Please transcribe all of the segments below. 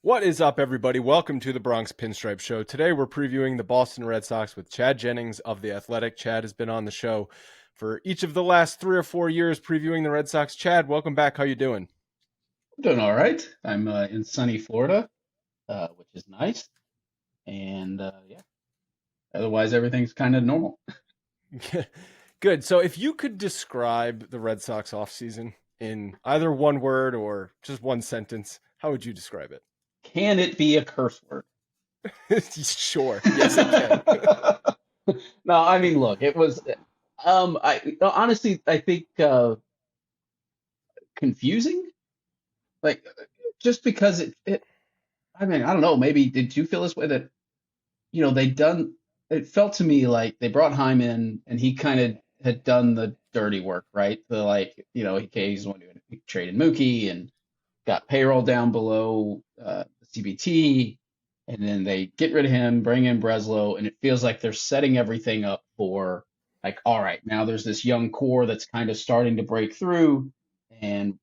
What is up, everybody? Welcome to the Bronx Pinstripes Show. Today we're previewing the Boston Red Sox with Chad Jennings of The Athletic. Chad has been on the show for each of the last 3 or 4 years previewing the Red Sox. Chad, welcome back. How you doing? I'm doing all right. I'm in sunny Florida, which is nice, and yeah, otherwise everything's kind of normal. Good. So if you could describe the Red Sox offseason in either one word or just one sentence, how would you describe Can it be a curse word? it? Sure. Yes, it can. No, I mean, look, it was. I honestly, I think confusing. Like, just because it. I mean, I don't know. Maybe did you feel this way that they done? It felt to me like they brought Heim in, and he kind of had done the dirty work, right? The like, he's the one who traded Mookie and got payroll down below the CBT, and then they get rid of him, bring in Breslow, and it feels like they're setting everything up for like, all right, now there's this young core that's kind of starting to break through, and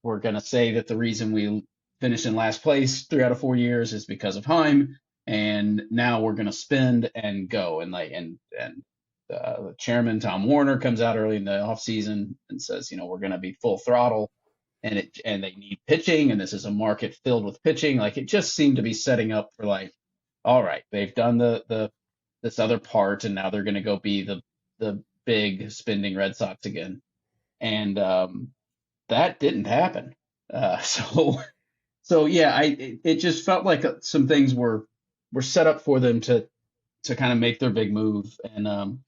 we're gonna say that the reason we finished in last place 3 out of 4 years is because of Heim, and now we're gonna spend and go and the chairman Tom Warner comes out early in the offseason and says, we're going to be full throttle and they need pitching, and this is a market filled with pitching. Like it just seemed to be setting up for like, all right, they've done the this other part, and now they're going to go be the big spending Red Sox again, and that didn't happen. So so yeah, it just felt like some things were set up for them to kind of make their big move, and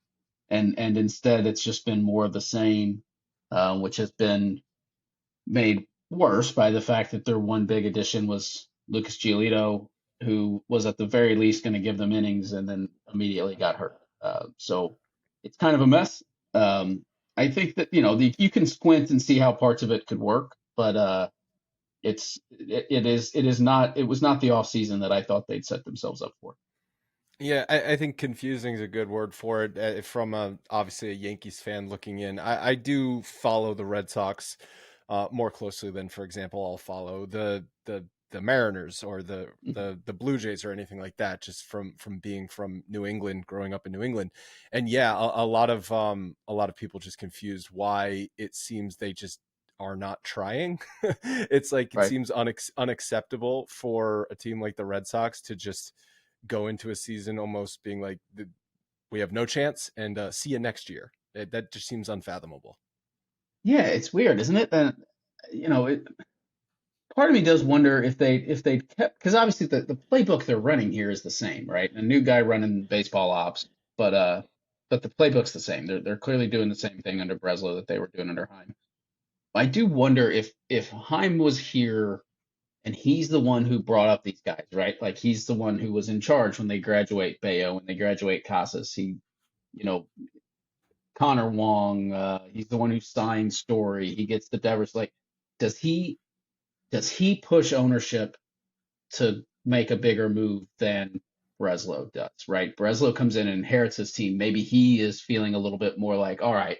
instead it's just been more of the same, which has been made worse by the fact that their one big addition was Lucas Giolito, who was at the very least going to give them innings and then immediately got hurt. So it's kind of a mess. I think that you can squint and see how parts of it could work, but it was not the off season that I thought they'd set themselves up for. Yeah, I think confusing is a good word for it. From obviously a Yankees fan looking in, I do follow the Red Sox more closely than, for example, I'll follow the Mariners or the Blue Jays or anything like that. Just from being from New England, growing up in New England, and yeah, a lot of people just confused why it seems they just are not trying. It's like it Right. seems unacceptable for a team like the Red Sox to just go into a season almost being like we have no chance and see you next year. That just seems unfathomable. Yeah, it's weird, isn't it? That part of me does wonder if they kept, because obviously the playbook they're running here is the same, right? A new guy running baseball ops, but the playbook's the same. They're clearly doing the same thing under Breslow that they were doing under Heim. I do wonder if Heim was here and he's the one who brought up these guys, right? Like he's the one who was in charge when they graduate Bayo, when they graduate Casas. You know, Connor Wong, he's the one who signed Story. He gets the Devers. Like, does he does he push ownership to make a bigger move than Breslow does, right? Breslow comes in and inherits his team. Maybe he is feeling a little bit more like, all right,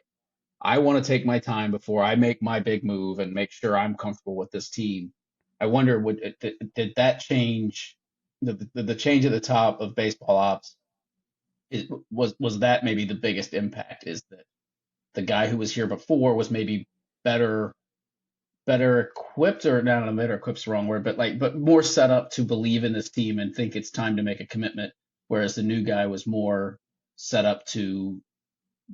I want to take my time before I make my big move and make sure I'm comfortable with this team. I wonder, did that change the change at the top of baseball ops? Was that maybe the biggest impact? Is that the guy who was here before was maybe better better equipped, or no, better equipped's the wrong word, but more set up to believe in this team and think it's time to make a commitment, whereas the new guy was more set up to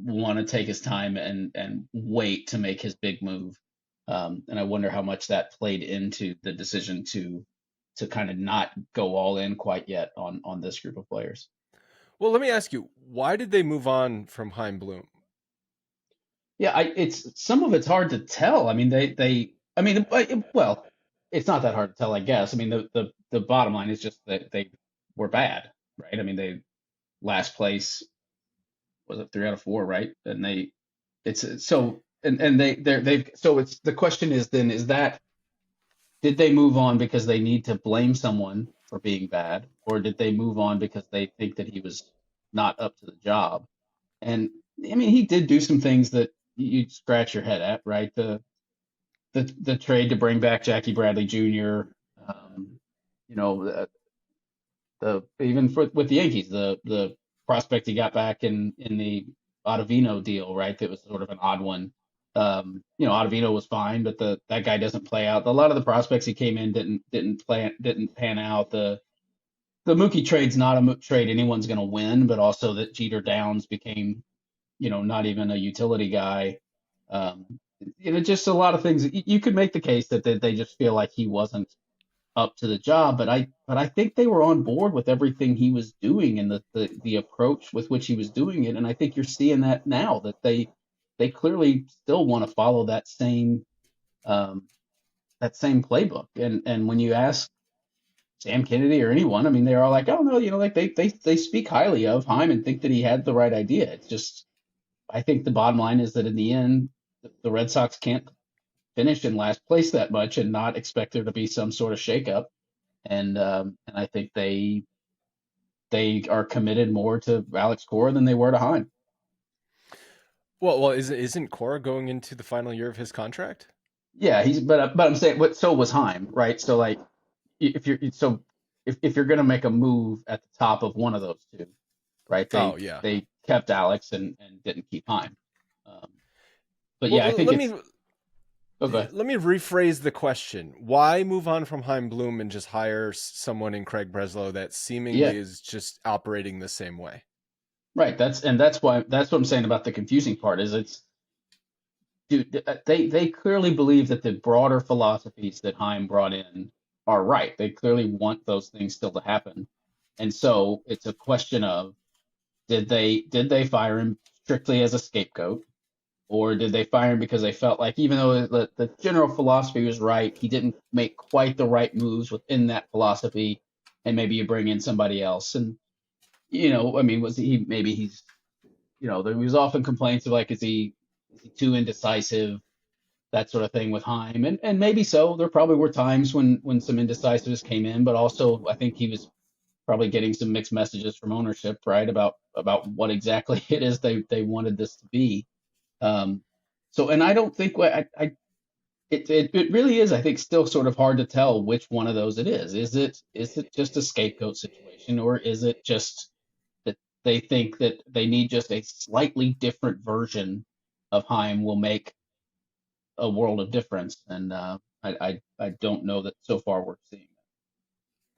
want to take his time and wait to make his big move. And I wonder how much that played into the decision to kind of not go all in quite yet on this group of players. Well, let me ask you, why did they move on from Heim Bloom? Yeah, it's some of it's hard to tell. I mean, I mean, well, it's not that hard to tell, I guess. I mean, the bottom line is just that they were bad, right? I mean, they last place was it 3 out of 4, right? And it's so, and they've so it's the question is then is that did they move on because they need to blame someone for being bad, or did they move on because they think that he was not up to the job? And I mean, he did do some things that you'd scratch your head at, right? The trade to bring back Jackie Bradley Jr. Um, you know, the even with the Yankees, the prospect he got back in the Ottavino deal, right? That was sort of an odd one. Ottavino was fine, but that guy doesn't play out. A lot of the prospects he came in didn't pan out. The Mookie trade's not a trade anyone's going to win, but also that Jeter Downs became, not even a utility guy. Um, just a lot of things. You could make the case that they just feel like he wasn't up to the job, but I think they were on board with everything he was doing and the approach with which he was doing it, and I think you're seeing that now that they clearly still want to follow um, that same playbook. And when you ask Sam Kennedy or anyone, I mean, they're all like, oh no, like they speak highly of Heim and think that he had the right idea. It's just I think the bottom line is that in the end, the Red Sox can't finish in last place that much and not expect there to be some sort of shakeup. And I think they are committed more to Alex Cora than they were to Heim. Well, isn't Cora going into the final year of his contract? Yeah, but I'm saying, but so was Heim, right? So like, if you're so if you're gonna make a move at the top of one of those two, right? Oh They yeah. they kept Alex and didn't keep Heim. Um, but Well, yeah, I think let me it's okay. let me rephrase the question. Why move on from Heim Bloom and just hire someone in Craig Breslow that seemingly Yeah, is just operating the same way? right. That's what I'm saying about the confusing part is it's dude, they clearly believe that the broader philosophies that Heim brought in are right. They clearly want those things still to happen. And so it's a question of did they fire him strictly as a scapegoat, or did they fire him because they felt like even though the general philosophy was right, he didn't make quite the right moves within that philosophy, and maybe you bring in somebody else. And I mean, was he maybe he's there was often complaints of like is he too indecisive, that sort of thing with Heim, and maybe so. There probably were times when some indecisiveness came in, but also I think he was probably getting some mixed messages from ownership, right, about what exactly it is they wanted this to be. Um, and I don't think it really is. I think still sort of hard to tell which one of those it is. Is it just a scapegoat situation, or is it just that they think that they need just a slightly different version of Heim will make a world of difference? And I don't know that so far we're seeing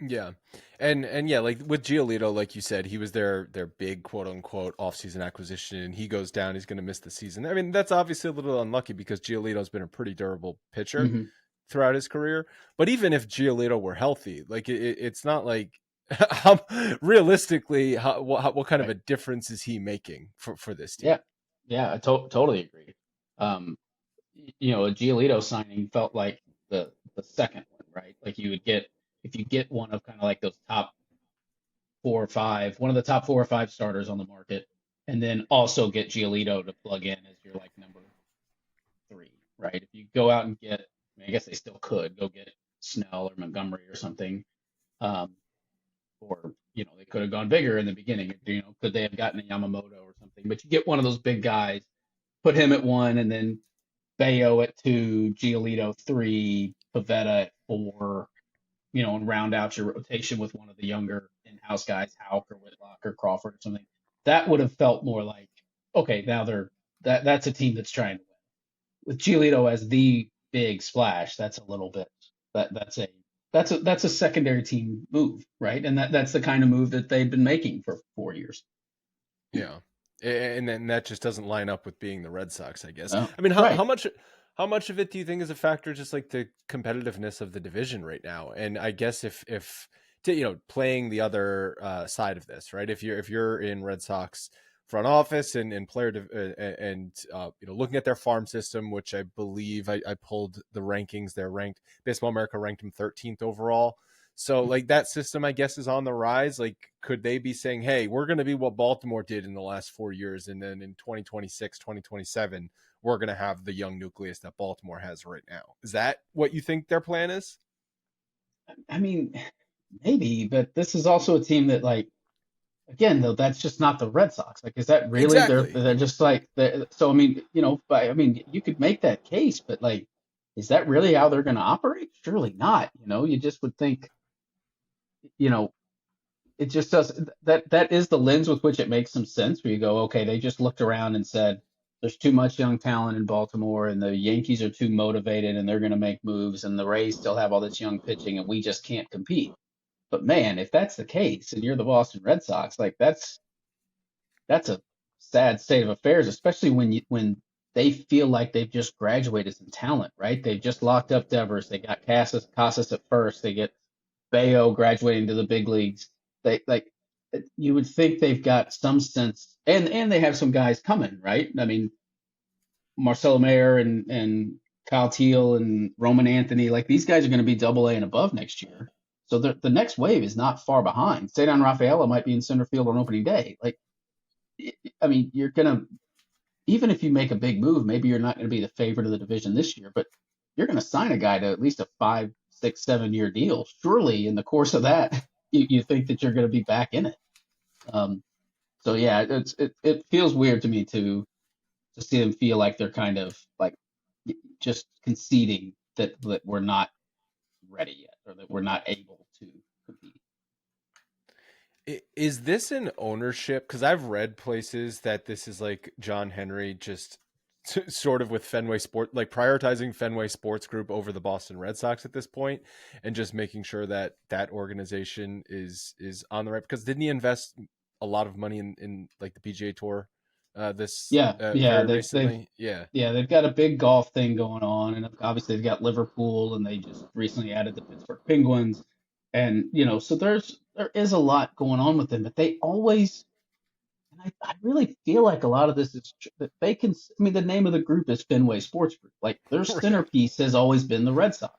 Yeah. And yeah, like with Giolito, like you said, he was their big quote unquote offseason acquisition and he goes down, he's gonna miss the season. I mean, that's obviously a little unlucky because Giolito's been a pretty durable that. pitcher throughout his career. But even if Giolito were healthy, like it's not like realistically, what kind of Right. a difference is he making for this Yeah. team? Yeah. I totally agree. Um, a Giolito signing felt like the second one, right? Like you would get if you get one of kind of like those top 4 or 5, one of the top 4 or 5 starters on the market, and then also get Giolito to plug in as your like number 3, right? If you go out and get, I mean, I guess they still could go get Snell or Montgomery or something, um, or they could have gone bigger in the beginning. Could they have gotten a Yamamoto or something? But you get one of those big guys, put him at 1, and then Bayo at 2, Giolito 3, Pavetta at 4, and round out your rotation with one of the younger in-house guys, Houck or Whitlock or Crawford or something. That would have felt more like, okay, now that's a team that's trying to win. With Giolito as the big splash, that's a little bit that's a secondary team move, right? And that's the kind of move that they've been making for 4 years. Yeah. And then that just doesn't line up with being the Red Sox, I guess. Oh, I mean, right. how much of it do you think is a factor just like the competitiveness of the division right now? And I guess if playing the other side of this, right? If you're in Red Sox front office and and looking at their farm system, which I believe I pulled the rankings, they're ranked Baseball America ranked them 13th overall. So like that system, I guess, is on the rise. Like, could they be saying, hey, we're going to be what Baltimore did in the last 4 years. And then in 2026, 2027, we're going to have the young nucleus that Baltimore has right now. Is that what you think their plan is? I mean, maybe, but this is also a team that like again though that's just not the Red Sox. Like, is that really Exactly. they're just like so? I mean, but I mean, you could make that case, but like, is that really how they're going to operate? Surely not. You just would think. you know, it just does that is the lens with which it makes some sense where you go, okay, they just looked around and said there's too much young talent in Baltimore and the Yankees are too motivated and they're going to make moves and the Rays still have all this young pitching and we just can't compete. But man, if that's the case and you're the Boston Red Sox, like that's a sad state of affairs, especially when they feel like they've just graduated some talent, right? They've just locked up Devers, they got Casas at first, they get Bayo graduating to the big leagues. They like you would think they've got some sense, and they have some guys coming, right? I mean, Marcelo Mayer and Kyle Teal and Roman Anthony, like these guys are going to be Double A and above next year. So the next wave is not far behind. Cedar Rafaela might be in center field on opening day. Like, I mean, you're gonna even if you make a big move, maybe you're not going to be the favorite of the division this year, but you're going to sign a guy to at least a 5, 6, 7 year deal. Surely, in the course of that, you think that you're going to be back in it. Um, so yeah, it feels weird to me to see them feel like they're kind of like just conceding that we're not ready yet or that we're not able to compete. Is this an ownership? Because I've read places that this is like John Henry just sort of with Fenway Sport, like prioritizing Fenway Sports Group over the Boston Red Sox at this point, and just making sure that that organization is on the right. Because didn't he invest a lot of money in like the PGA Tour this Yeah, very recently? Yeah, they've got a big golf thing going on, and obviously they've got Liverpool, and they just recently added the Pittsburgh Penguins, and so there is a lot going on with them, but they always, and I really feel like a lot of this is that they can. I mean, the name of the group is Fenway Sports Group. Like their right. centerpiece has always been the Red Sox,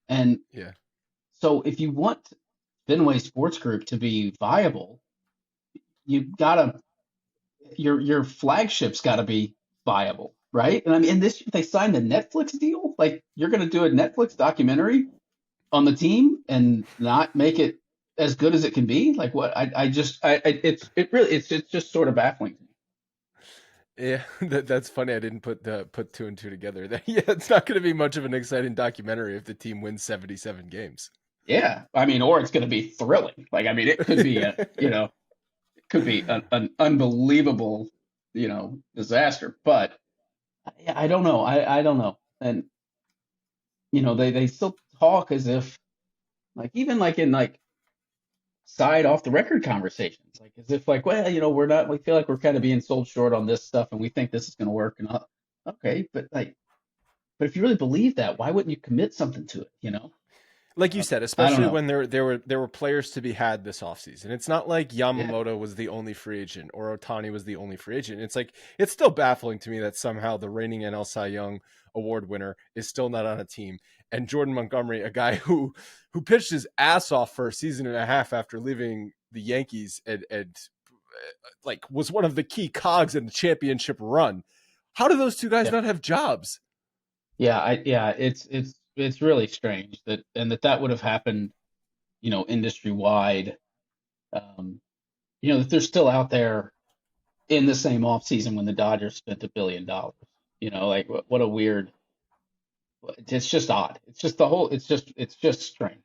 and Yeah, so if you want Fenway Sports Group to be viable, you gotta your flagship's got to be viable, right? And I mean, this they signed a Netflix deal. Like you're going to do a Netflix documentary on the team and not make it as good as it can be. Like what? It's just sort of baffling to me. yeah. That's funny. I didn't put two and two together. Yeah, it's not going to be much of an exciting documentary if the team wins 77 games. Yeah, I mean, or it's going to be thrilling. Like I mean, it could be it could be an unbelievable disaster. But I don't know. I don't know. And they still talk as if like even like in like side off the record conversations, like as if like, well, we feel like we're kind of being sold short on this stuff, and we think this is going to work. And okay, but if you really believe that, why wouldn't you commit something to it? Like you said, I don't especially know. when there were players to be had this offseason. It's not like Yeah, Yamamoto was the only free agent or Otani was the only free agent. It's like it's still baffling to me that somehow the reigning NL Cy Young award winner is still not on a team. And Jordan Montgomery, a guy who pitched his ass off for a season and a half after leaving the Yankees and like was one of the key cogs in the championship run. How do those two guys yeah, not have jobs? yeah. It's really strange that would have happened, industry wide. Um, that they're still out there in the same offseason when the Dodgers spent $1 billion. Like what a weird. It's just odd. It's just the whole. It's just strange.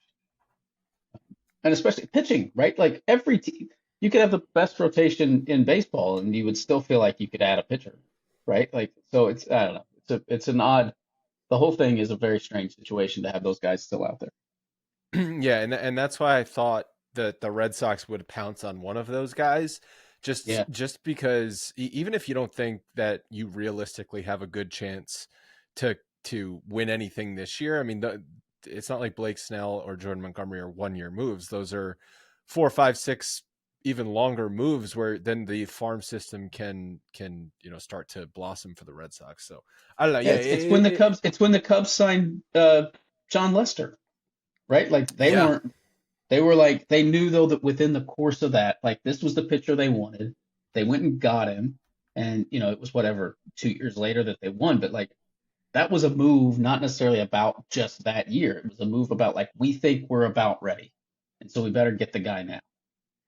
And especially pitching, right? Like every team, you could have the best rotation in baseball, and you would still feel like you could add a pitcher, right? Like so, I don't know. It's an odd. The whole thing is a very strange situation to have those guys still out there. Yeah, and that's why I thought that the Red Sox would pounce on one of those guys, just Yeah, just because even if you don't think that you realistically have a good chance to win anything this year, I mean, it's not like Blake Snell or Jordan Montgomery are 1 year moves. Those are 4, 5, 6, even longer moves where then the farm system can start to blossom for the Red Sox. So I don't know. yeah. Yeah, It's when the Cubs signed John Lester, right? Like they yeah. weren't. They were like they knew though that within the course of that, like this was the pitcher they wanted. They went and got him, and it was whatever 2 years later that they won. But like that was a move not necessarily about just that year. It was a move about like we think we're about ready, and so we better get the guy now.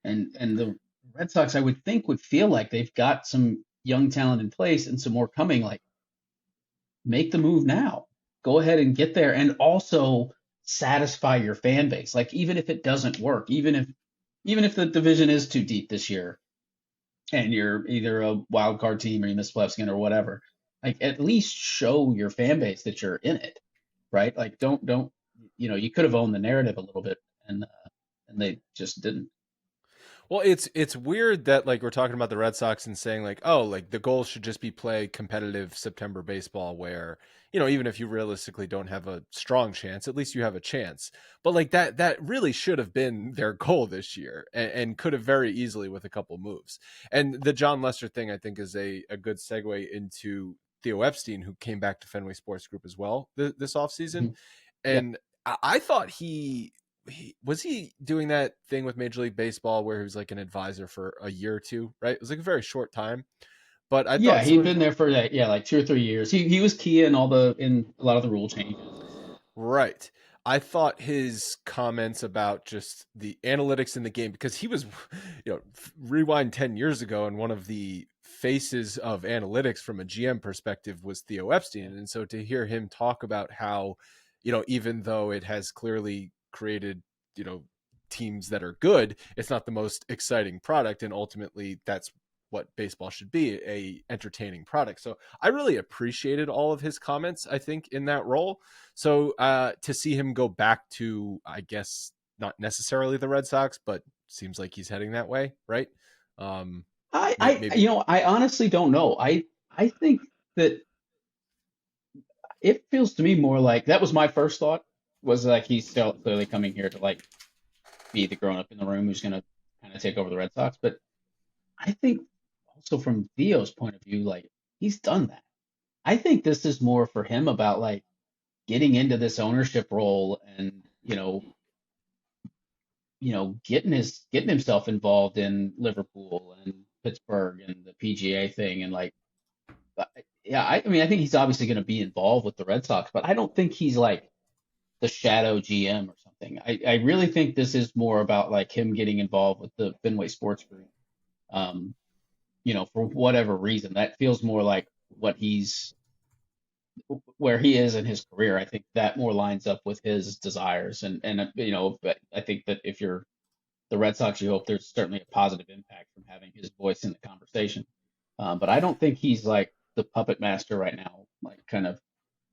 And the Red Sox, I would think, would feel like they've got some young talent in place and some more coming. Like make the move now. Go ahead and get there, and also satisfy your fan base. Like even if it doesn't work, even if the division is too deep this year and you're either a wild card team or you miss playoffs again or whatever, like at least show your fan base that you're in it, right? Like don't you could have owned the narrative a little bit and they just didn't. Well, it's weird that like we're talking about the Red Sox and saying like, oh, like the goal should just be play competitive September baseball where, even if you realistically don't have a strong chance, at least you have a chance. But like that really should have been their goal this year and could have very easily with a couple moves. And the John Lester thing I think is a good segue into Theo Epstein, who came back to Fenway Sports Group as well this offseason. Mhm. Yeah. And I thought he was he doing that thing with Major League Baseball where he was like an advisor for a year or two, right? It was like a very short time, but I Yeah, thought some he'd of been there for that, yeah, like 2 or 3 years. He was key in a lot of the rule changes and stuff. right. I thought his comments about just the analytics in the game because he was, rewind 10 years ago and one of the faces of analytics from a GM perspective was Theo Epstein, Yeah. and so to hear him talk about how, even though it has clearly created, you know, teams that are good, it's not the most exciting product, and ultimately that's what baseball should be, a entertaining product. So I really appreciated all of his comments, I think, in that role. So to see him go back to, I guess, not necessarily the Red Sox, but seems like he's heading that way, right? Um, maybe. I honestly don't know. I think that it feels to me more like that was my first thought was like he's still clearly coming here to like be the grown up in the room who's going to kind of take over the Red Sox. But I think also from Theo's point of view, like he's done that. I think this is more for him about like getting into this ownership role and getting himself involved in Liverpool and Pittsburgh and the PGA thing and like yeah, I mean I think he's obviously going to be involved with the Red Sox, but I don't think he's like the shadow GM or something. I really think this is more about like him getting involved with the Fenway Sports Group. Um, for whatever reason, that feels more like what he's where he is in his career. I think that more lines up with his desires, and but I think that if you're the Red Sox, you hope there's certainly a positive impact from having his voice in the conversation. But I don't think he's like the puppet master right now, like kind of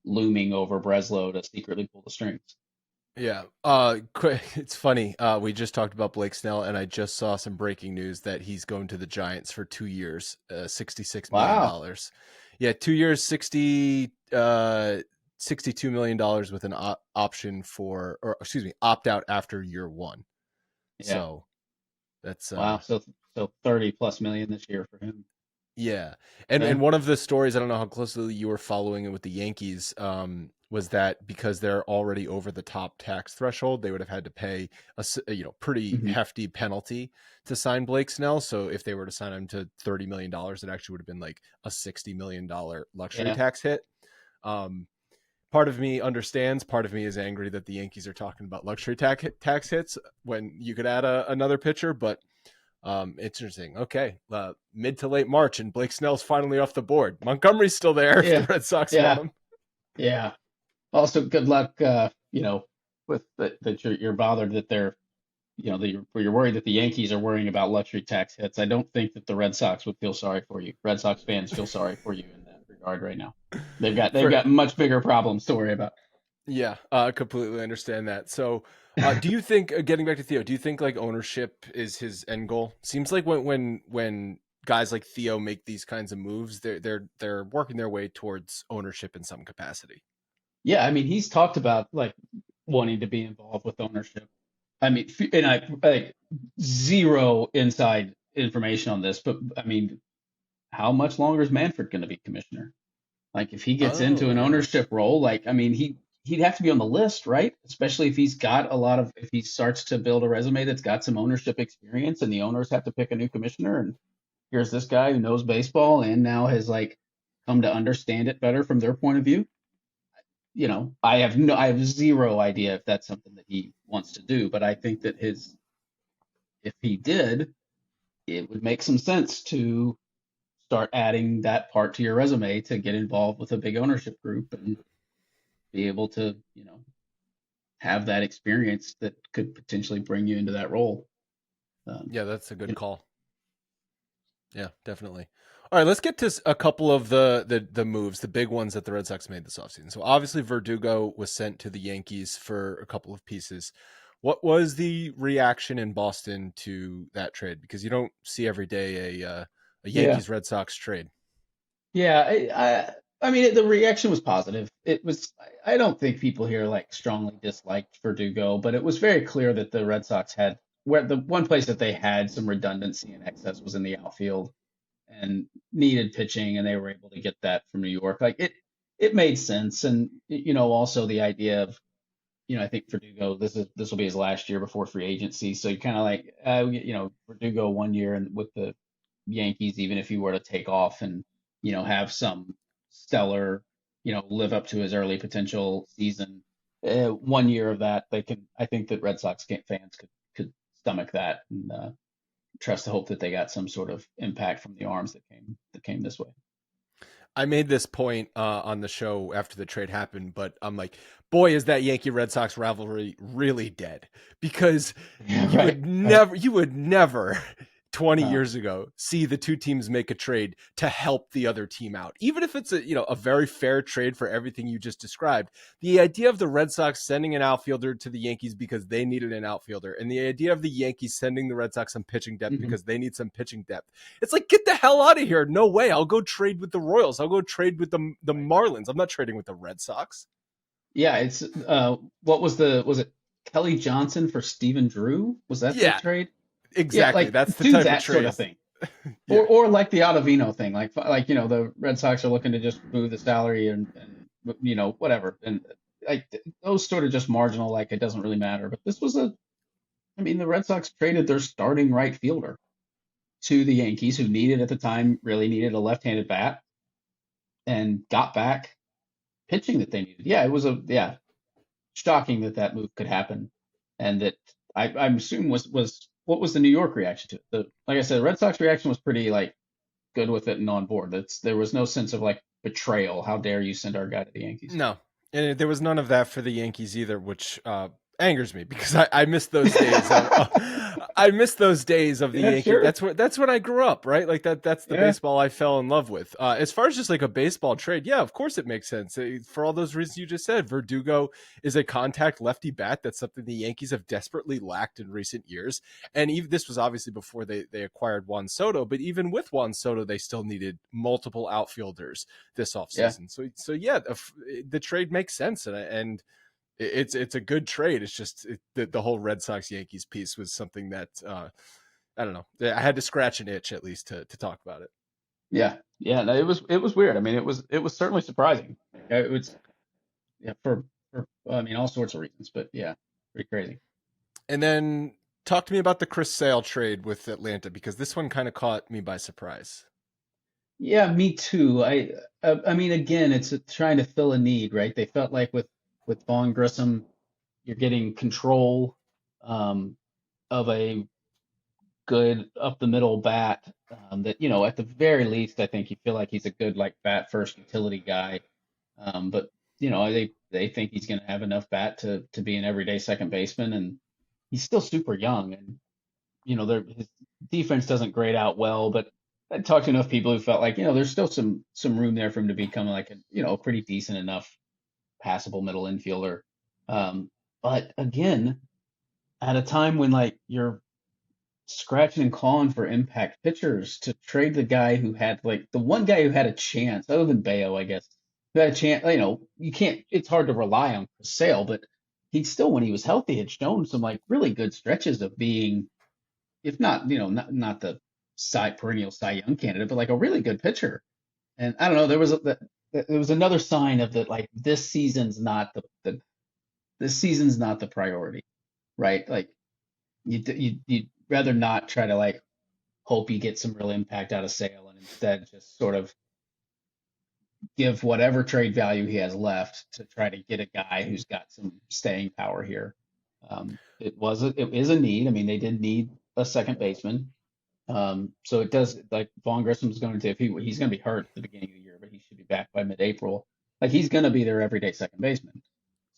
looming over Breslow to secretly pull the strings. Yeah. It's funny. We just talked about Blake Snell, and I just saw some breaking news that he's going to the Giants for 2 years, $66 Wow. million. Yeah, 2 years, 62 million dollars with an option for, or excuse me, opt out after year one. Yeah. So that's Wow. So 30 plus million this year for him. yeah, and Okay. one of the stories, I don't know how closely you were following it with the Yankees, was that because they're already over the top tax threshold, they would have had to pay pretty Hmm. hefty penalty to sign Blake Snell. So if they were to sign him to $30 million, it actually would have been like a $60 million luxury Yeah. tax hit. Um, Part of me understands. Part of me is angry that the Yankees are talking about luxury tax hits when you could add another pitcher, but it's interesting. Okay, mid to late March, and Blake Snell's finally off the board. Montgomery's still there if the Yeah. Red Sox want Yeah. him. Yeah. Also, good luck, with that you're bothered that they're, that you're worried that the Yankees are worrying about luxury tax hits. I don't think that the Red Sox would feel sorry for you. Red Sox fans feel sorry for you in that regard right now. They've For got much bigger problems to worry about. Yeah, completely understand that. So, do you think, getting back to Theo, do you think like ownership is his end goal? Seems like when guys like Theo make these kinds of moves, they're working their way towards ownership in some capacity. Yeah, I mean, he's talked about like wanting to be involved with ownership. I mean, and I like zero inside information on this, but I mean, how much longer is Manfred going to be commissioner? Like, if he gets into Oh an yeah. ownership role, like, I mean, he'd have to be on the list, right? Especially if if he starts to build a resume that's got some ownership experience, and the owners have to pick a new commissioner, and here's this guy who knows baseball and now has like come to understand it better from their point of view. I have zero idea if that's something that he wants to do, but I think that if he did, it would make some sense to start adding that part to your resume to get involved with a big ownership group and be able to, have that experience that could potentially bring you into that role. Yeah, that's a good You call. Yeah, definitely. All right, let's get to a couple of the moves, the big ones that the Red Sox made this offseason. So obviously Verdugo was sent to the Yankees for a couple of pieces. What was the reaction in Boston to that trade? Because you don't see every day a yeah, Yankees Red Sox trade. yeah. I mean, the reaction was positive. It was. I don't think people here like strongly disliked Verdugo, but it was very clear that the Red Sox had where the one place that they had some redundancy and excess was in the outfield and needed pitching, and they were able to get that from New York. Like it made sense, and also the idea of I think Verdugo, this will be his last year before free agency. So you kind of like, Verdugo 1 year and with the Yankees, even if he were to take off and, have some stellar, live up to his early potential season, 1 year of that, I think that Red Sox fans could stomach that and trust the hope that they got some sort of impact from the arms that came this way. I made this point on the show after the trade happened, but I'm like, boy, is that Yankee Red Sox rivalry really dead? Because Yeah, right, right. you would never 20 No. years ago see the two teams make a trade to help the other team out, even if it's a very fair trade for everything you just described. The idea of the Red Sox sending an outfielder to the Yankees because they needed an outfielder, and the idea of the Yankees sending the Red Sox some pitching depth Hmm. because they need some pitching depth, it's like, get the hell out of here. No way. I'll go trade with the Royals. I'll go trade with the Right. Marlins. I'm not trading with the Red Sox. Yeah, it's what was it Kelly Johnson for Stephen Drew? Was that the Yeah, trade? Yeah, exactly. like That's the do type of that sort trade. of thing. Yeah. Or like the Ottavino thing, like the Red Sox are looking to just move the salary and whatever. And like those sort of just marginal, like it doesn't really matter. But this was I mean, the Red Sox traded their starting right fielder to the Yankees, who needed at the time really needed a left-handed bat, and got back pitching that they needed. Yeah, it was shocking that that move could happen, and that I'm assuming was what was the New York reaction to it? Like I said, the Red Sox reaction was pretty like good with it and on board. There was no sense of like betrayal. How dare you send our guy to the Yankees? No, and there was none of that for the Yankees either, which angers me because I miss those days. I miss those days of the Yeah, Yankee. sure. That's when I grew up, right? Like that. That's the Yeah. baseball I fell in love with. As far as just like a baseball trade, yeah, of course it makes sense for all those reasons you just said. Verdugo is a contact lefty bat. That's something the Yankees have desperately lacked in recent years. And even this was obviously before they acquired Juan Soto, but even with Juan Soto, they still needed multiple outfielders this Yeah. offseason. So yeah, the trade makes sense, and it's a good trade. It's just the whole Red Sox Yankees piece was something that I don't know. I had to scratch an itch at least to talk about it. Yeah. Yeah. No, it was weird. I mean, it was certainly surprising. It was yeah for I mean all sorts of reasons, but yeah, pretty crazy. And then talk to me about the Chris Sale trade with Atlanta because this one kind of caught me by surprise. Yeah, me too. I mean, again, it's trying to fill a need, right? They felt like with Vaughn Grissom, you're getting control of a good up the middle bat that at the very least, I think you feel like he's a good like bat first utility guy. But they think he's going to have enough bat to be an everyday second baseman, and he's still super young, and his defense doesn't grade out well, but I talked to enough people who felt like there's still some room there for him to become like a pretty decent enough passable middle infielder. Um, but again, at a time when like you're scratching and clawing for impact pitchers to trade the guy who had like the one guy who had a chance, other than Bayo, I guess, who had a chance. You can't. It's hard to rely on Chris Sale, but he still, when he was healthy, had shown some like really good stretches of being, if not, not the perennial Cy Young candidate, but like a really good pitcher. And I don't know, there was another sign of that, like this season's not the priority, right? Like you'd rather not try to like hope you get some real impact out of Sale and instead just sort of give whatever trade value he has left to try to get a guy who's got some staying power here. It is a need. I mean, they did need a second baseman. So it does like Vaughn Grissom's going to if he's going to be hurt at the beginning of the year, but he should be back by mid-April. Like he's going to be their everyday second baseman.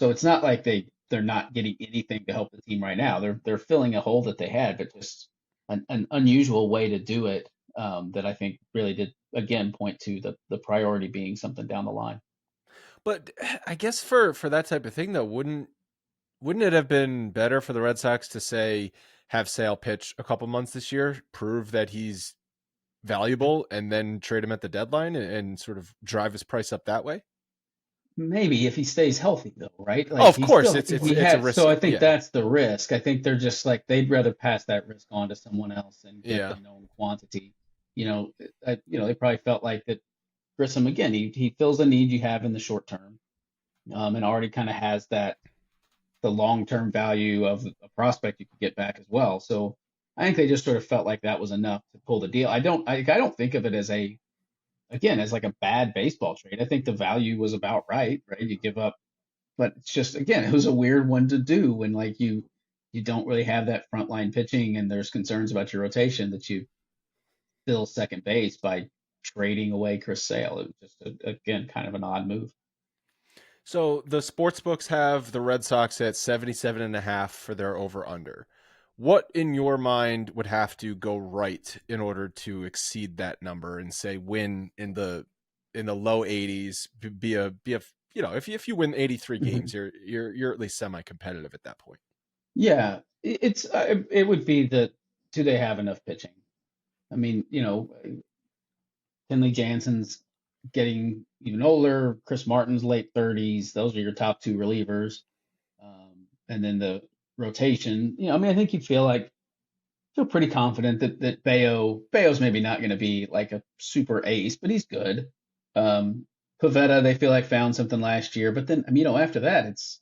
So it's not like they're not getting anything to help the team right now. They're filling a hole that they had, but just an unusual way to do it, that I think really did again point to the priority being something down the line. But I guess for that type of thing though, wouldn't it have been better for the Red Sox to say have Sale pitch a couple months this year, prove that he's valuable, and then trade him at the deadline and sort of drive his price up that way? Maybe if he stays healthy though, right? Oh, Like of he course, still it's he it's a had, so risk. I think Yeah, that's the risk. I think they're just like they'd rather pass that risk on to someone else and get the yeah. known quantity. They probably felt like that Grissom again. He fills a need you have in the short term, and already kind of has that the long term value of a prospect you could get back as well. So I think they just sort of felt like that was enough to pull the deal. I don't think of it as a again as like a bad baseball trade. I think the value was about right, right? You give up, but it's just again, it was a weird one to do when like you don't really have that frontline pitching and there's concerns about your rotation that you fill second base by trading away Chris Sale. It was just again kind of an odd move. So the sports books have the Red Sox at 77.5 for their over under. What in your mind would have to go right in order to exceed that number and say win in the low 80s, be a if you win 83 games, Mhm. you're at least semi competitive at that point. Yeah, it would be the do they have enough pitching? I mean, Kenley Jansen's getting even older. Chris Martin's late 30s. Those are your top two relievers. And then the rotation, I mean, I think you feel pretty confident that Bayo's maybe not going to be like a super ace, but he's good. Pavetta, they feel like found something last year, but then I mean, after that, it's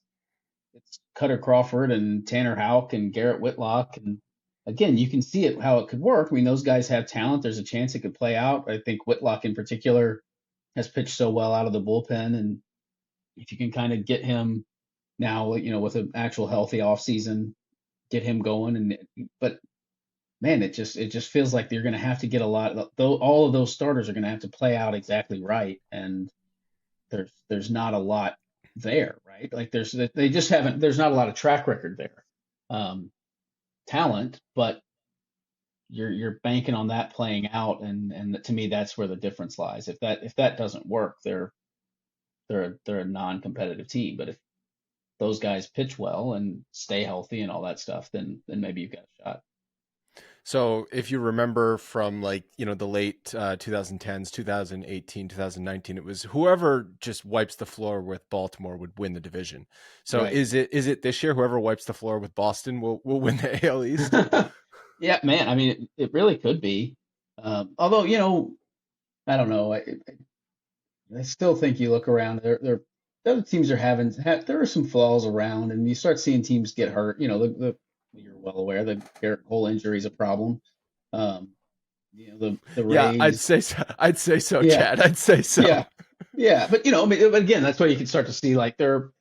Cutter Crawford and Tanner Houck and Garrett Whitlock, and again, you can see it how it could work. I mean, those guys have talent. There's a chance it could play out. I think Whitlock in particular has pitched so well out of the bullpen, and if you can kind of get him now, with an actual healthy offseason, get him going, but man, it just feels like you're going to have to get a lot. Though all of those starters are going to have to play out exactly right, and there's not a lot there, right? Like they just haven't. There's not a lot of track record there, um, talent, but you're banking on that playing out, and to me that's where the difference lies. If that doesn't work, they're a non-competitive team. But if those guys pitch well and stay healthy and all that stuff, then maybe you've got a shot. So if you remember from like, the late 2010s, 2018, 2019, it was whoever just wipes the floor with Baltimore would win the division. So Right. is it this year whoever wipes the floor with Boston will win the AL East? Yeah, man. I mean, it really could be. Although, I don't know. I still think you look around, the other teams are there are some flaws around, and you start seeing teams get hurt. You're well aware the Garrett Cole injury is a problem. Um, the Yeah, I'd Rays, say so. I'd say so, yeah, Chad. I'd say so. yeah, yeah. But I mean, but again, that's where you can start to see like there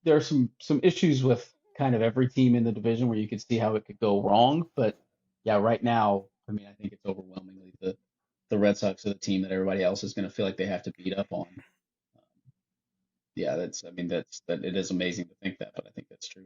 are some issues with kind of every team in the division where you could see how it could go wrong. But yeah, right now, I mean, I think it's overwhelmingly the Red Sox are the team that everybody else is going to feel like they have to beat up on. Yeah, I mean, that it is amazing to think that, but I think that's true.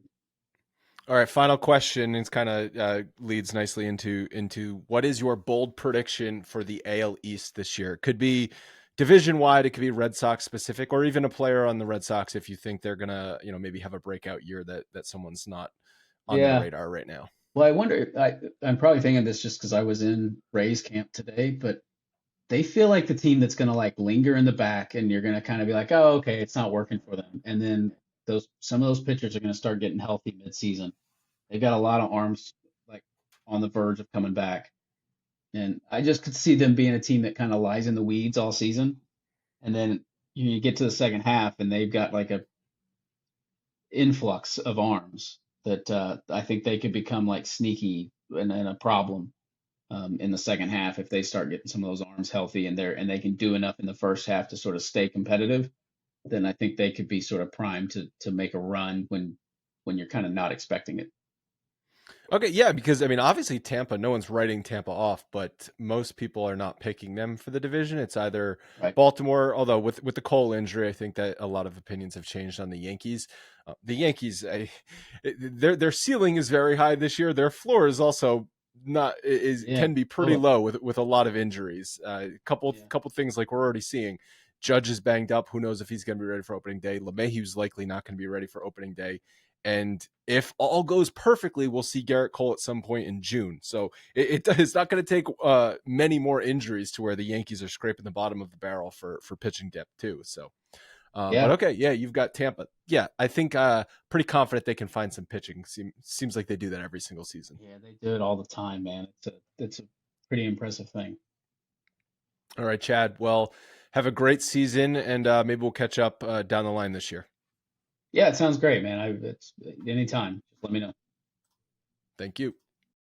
All right, final question. It's kind of leads nicely into what is your bold prediction for the AL East this year? It could be division wide, it could be Red Sox specific, or even a player on the Red Sox if you think they're gonna, maybe have a breakout year that someone's not on their Yeah. radar right now. Well, I wonder, I'm probably thinking this just because I was in Ray's camp today, but they feel like the team that's going to like linger in the back and you're going to kind of be like, oh, okay, it's not working for them. And then some of those pitchers are going to start getting healthy mid-season. They've got a lot of arms like on the verge of coming back. And I just could see them being a team that kind of lies in the weeds all season. And then you get to the second half and they've got like a influx of arms that I think they could become like sneaky and a problem in the second half if they start getting some of those arms healthy and they can do enough in the first half to sort of stay competitive. Then I think they could be sort of primed to make a run when you're kind of not expecting it. Okay, yeah, because I mean, obviously Tampa, no one's writing Tampa off, but most people are not picking them for the division. It's either Right. Baltimore, although with the Cole injury, I think that a lot of opinions have changed on the Yankees. The Yankees, their ceiling is very high this year. Their floor is also not is Yeah. can be pretty Totally. low with a lot of injuries. Yeah. Couple things like we're already seeing. Judge is banged up. Who knows if he's going to be ready for opening day? LeMahieu's likely not going to be ready for opening day. And if all goes perfectly, we'll see Garrett Cole at some point in June. So it's not going to take many more injuries to where the Yankees are scraping the bottom of the barrel for pitching depth too. So, but Yeah. okay, yeah, you've got Tampa. Yeah, I think pretty confident they can find some pitching. Seems like they do that every single season. Yeah. They do it all the time, man. It's a pretty impressive thing. All right, Chad. Well, have a great season, and maybe we'll catch up down the line this year. Yeah, it sounds great, man. It's anytime. Just let me know. Thank you.